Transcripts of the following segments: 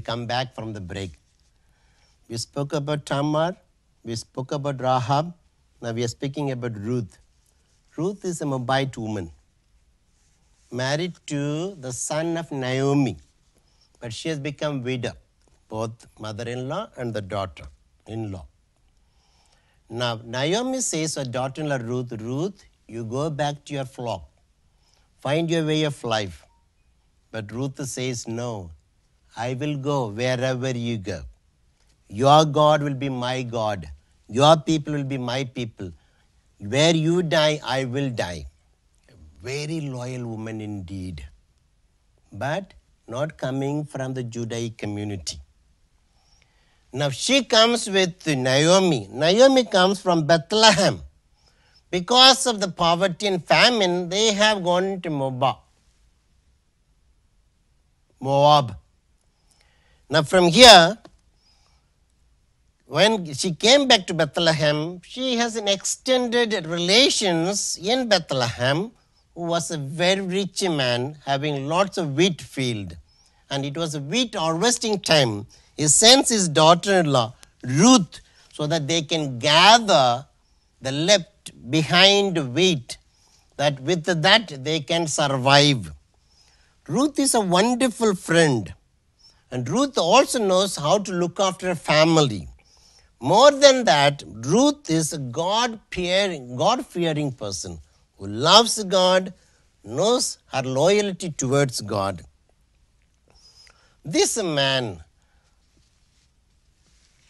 come back from the break. We spoke about Tamar. We spoke about Rahab. Now we are speaking about Ruth. Ruth is a Moabite woman, married to the son of Naomi. But she has become widow, both mother-in-law and the daughter-in-law. Now, Naomi says to her daughter-in-law Ruth, Ruth, you go back to your flock. Find your way of life. But Ruth says, no, I will go wherever you go. Your God will be my God. Your people will be my people. Where you die, I will die. A very loyal woman indeed. But not coming from the Judaic community. Now she comes with Naomi. Naomi comes from Bethlehem. Because of the poverty and famine, they have gone to Moab. Now from here, when she came back to Bethlehem, she has an extended relations in Bethlehem, who was a very rich man having lots of wheat field. And it was a wheat harvesting time. He sends his daughter-in-law, Ruth, so that they can gather the left behind wheat, that with that they can survive. Ruth is a wonderful friend. And Ruth also knows how to look after a family. More than that, Ruth is a God-fearing person who loves God, knows her loyalty towards God. This man,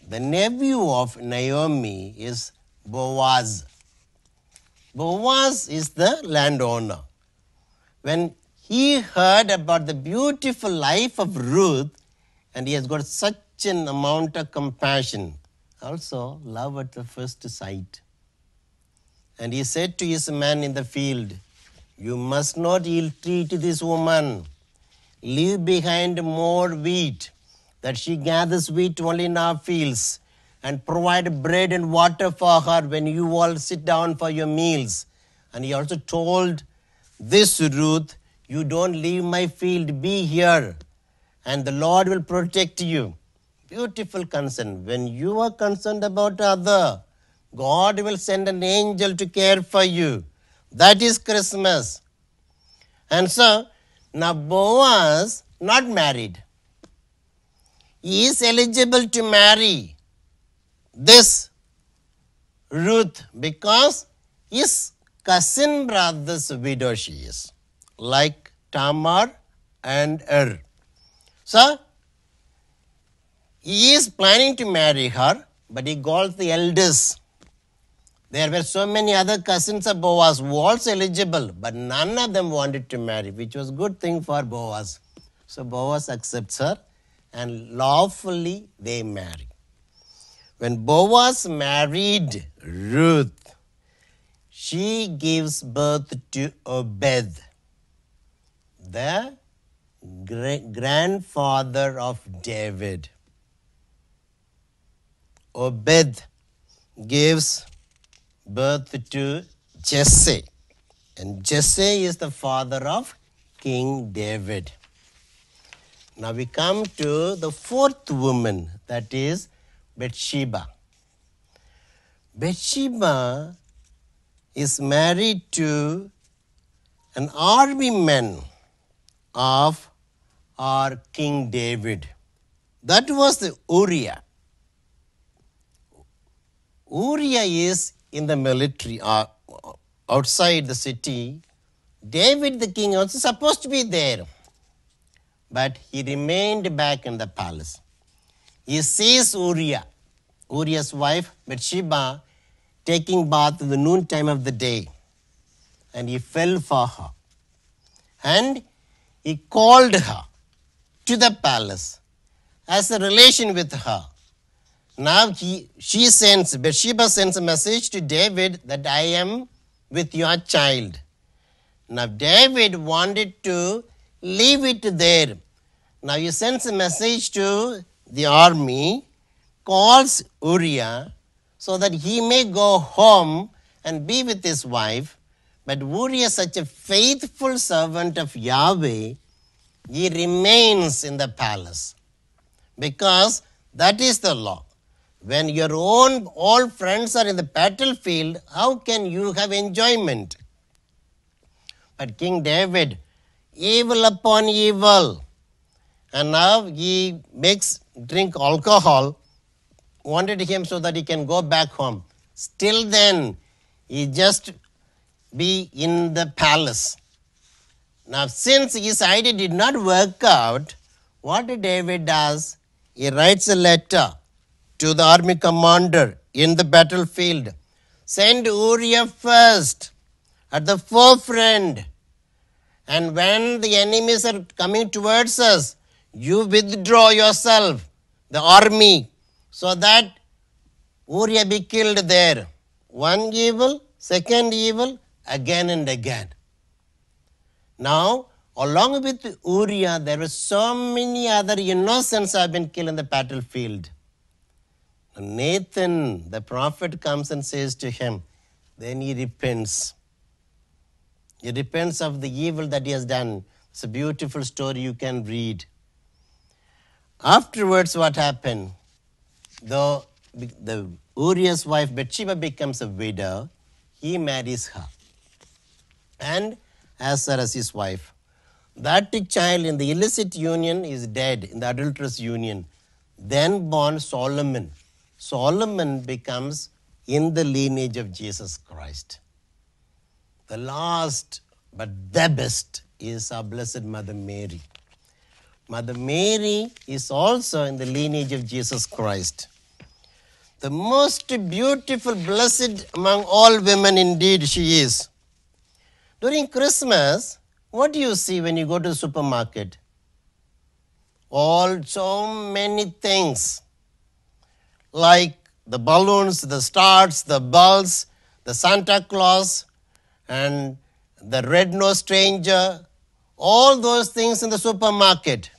the nephew of Naomi, is Boaz. Boaz is the landowner. When he heard about the beautiful life of Ruth, and he has got such an amount of compassion, also love at the first sight. And he said to his man in the field, you must not ill-treat this woman. Leave behind more wheat, that she gathers wheat only in our fields, and provide bread and water for her when you all sit down for your meals. And he also told this Ruth, you don't leave my field, be here, and the Lord will protect you. Beautiful concern. When you are concerned about other, God will send an angel to care for you. That is Christmas. And so, now Boaz, not married, he is eligible to marry this Ruth because his cousin brother's widow she is, like Tamar and So, he is planning to marry her, but he calls the elders. There were so many other cousins of Boaz who were also eligible, but none of them wanted to marry, which was a good thing for Boaz. So Boaz accepts her, and lawfully they marry. When Boaz married Ruth, she gives birth to Obed, the grandfather of David. Obed gives birth to Jesse, and Jesse is the father of King David. Now we come to the fourth woman, that is Bathsheba. Bathsheba is married to an army man of our King David. That was the Uriah. Uriah is in the military outside the city. David the king also supposed to be there, but he remained back in the palace. He sees Uriah's wife Bathsheba, taking bath in the noontime of the day, and he fell for her. And he called her to the palace as a relation with her. Now Bathsheba sends a message to David that I am with your child. Now David wanted to leave it there. Now he sends a message to the army, calls Uriah so that he may go home and be with his wife. But Uriah, such a faithful servant of Yahweh, he remains in the palace. because that is the law. When your own old friends are in the battlefield, how can you have enjoyment? But King David, evil upon evil, and now he makes drink alcohol, wanted him so that he can go back home. Still then, he just be in the palace. Now, since his idea did not work out, what David does, he writes a letter to the army commander in the battlefield. Send Uriah first at the forefront. And when the enemies are coming towards us, you withdraw yourself, the army, so that Uriah be killed there. One evil, second evil, again and again. Now, along with Uriah, there were so many other innocents have been killed in the battlefield. Nathan, the prophet, comes and says to him, then he repents. He repents of the evil that he has done. It's a beautiful story you can read. Afterwards, what happened? The Uriah's wife Bathsheba becomes a widow. He marries her, and as her as his wife. That child in the illicit union is dead, in the adulterous union. Then born Solomon. Solomon becomes in the lineage of Jesus Christ. The last, but the best, is our Blessed Mother Mary. Mother Mary is also in the lineage of Jesus Christ. The most beautiful, blessed among all women indeed she is. During Christmas, what do you see when you go to the supermarket? So many things, like the balloons, the stars, the bulbs, the Santa Claus, and the red-nosed stranger, all those things in the supermarket.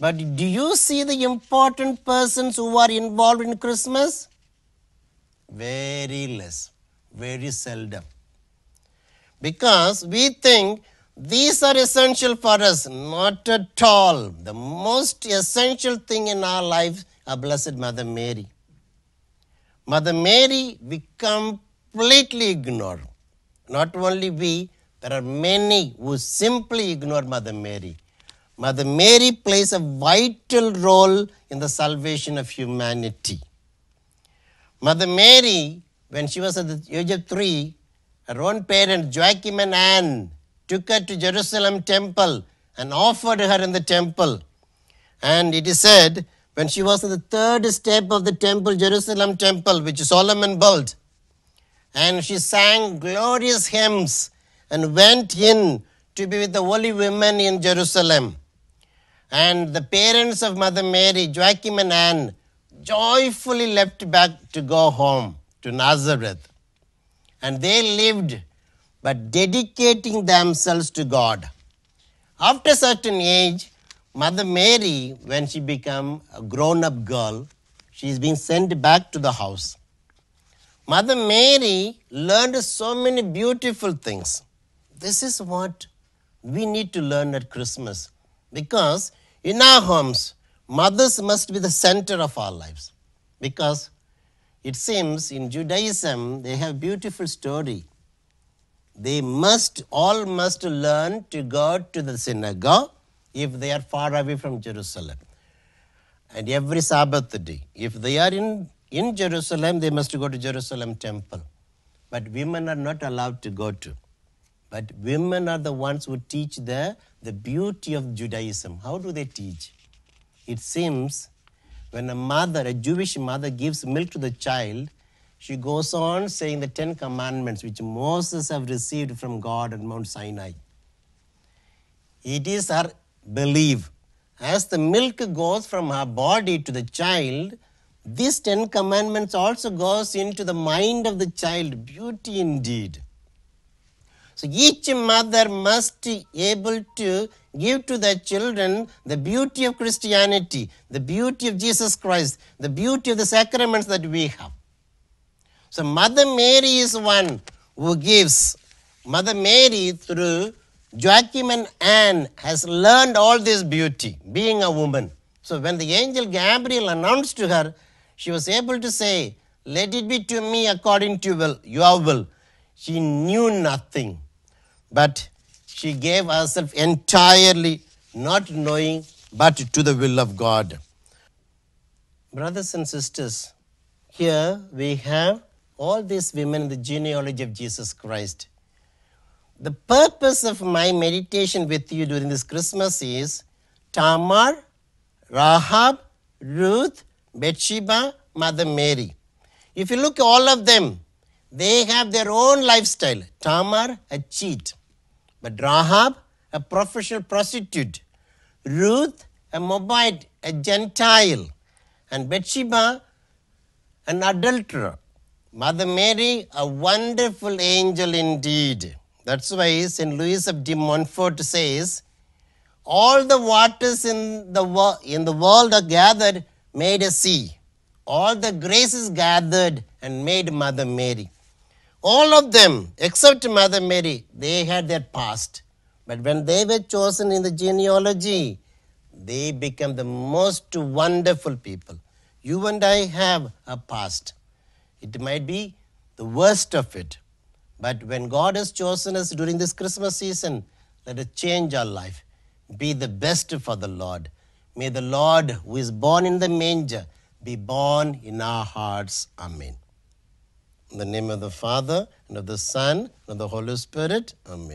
But do you see the important persons who are involved in Christmas? Very less, very seldom. Because we think these are essential for us. Not at all. The most essential thing in our life is Blessed Mother Mary. Mother Mary, we completely ignore. Not only we, there are many who simply ignore Mother Mary. Mother Mary plays a vital role in the salvation of humanity. Mother Mary, when she was at the age of 3, her own parents, Joachim and Anne, took her to Jerusalem temple and offered her in the temple. And it is said, when she was at the third step of the temple, Jerusalem temple, which Solomon built, and she sang glorious hymns and went in to be with the holy women in Jerusalem. And the parents of Mother Mary, Joachim and Anne, joyfully left back to go home to Nazareth. And they lived, but dedicating themselves to God. After a certain age, Mother Mary, when she became a grown-up girl, she is being sent back to the house. Mother Mary learned so many beautiful things. This is what we need to learn at Christmas. Because in our homes, mothers must be the center of our lives. Because it seems in Judaism, they have a beautiful story. They all must learn to go to the synagogue if they are far away from Jerusalem. And every Sabbath day, if they are in Jerusalem, they must go to Jerusalem temple. But women are not allowed to go to. But women are the ones who teach the beauty of Judaism. How do they teach? It seems when a Jewish mother gives milk to the child, she goes on saying the 10 commandments which Moses have received from God at Mount Sinai. It is her belief. As the milk goes from her body to the child, these 10 commandments also goes into the mind of the child. Beauty indeed. So each mother must be able to give to their children the beauty of Christianity, the beauty of Jesus Christ, the beauty of the sacraments that we have. So Mother Mary is one who gives. Mother Mary, through Joachim and Anne, has learned all this beauty, being a woman. So when the angel Gabriel announced to her, she was able to say, "Let it be to me according to your will." She knew nothing, but she gave herself entirely, not knowing, but to the will of God. Brothers and sisters, here we have all these women in the genealogy of Jesus Christ. The purpose of my meditation with you during this Christmas is Tamar, Rahab, Ruth, Bathsheba, Mother Mary. If you look at all of them, they have their own lifestyle. Tamar, a cheat. But Rahab, a professional prostitute. Ruth, a Moabite, a Gentile. And Bathsheba, an adulterer. Mother Mary, a wonderful angel indeed. That's why St. Louis of de Montfort says, all the waters in the world are gathered, made a sea. All the graces gathered and made Mother Mary. All of them, except Mother Mary, they had their past. But when they were chosen in the genealogy, they became the most wonderful people. You and I have a past. It might be the worst of it. But when God has chosen us during this Christmas season, let us change our life. Be the best for the Lord. May the Lord who is born in the manger be born in our hearts. Amen. In the name of the Father, and of the Son, and of the Holy Spirit. Amen.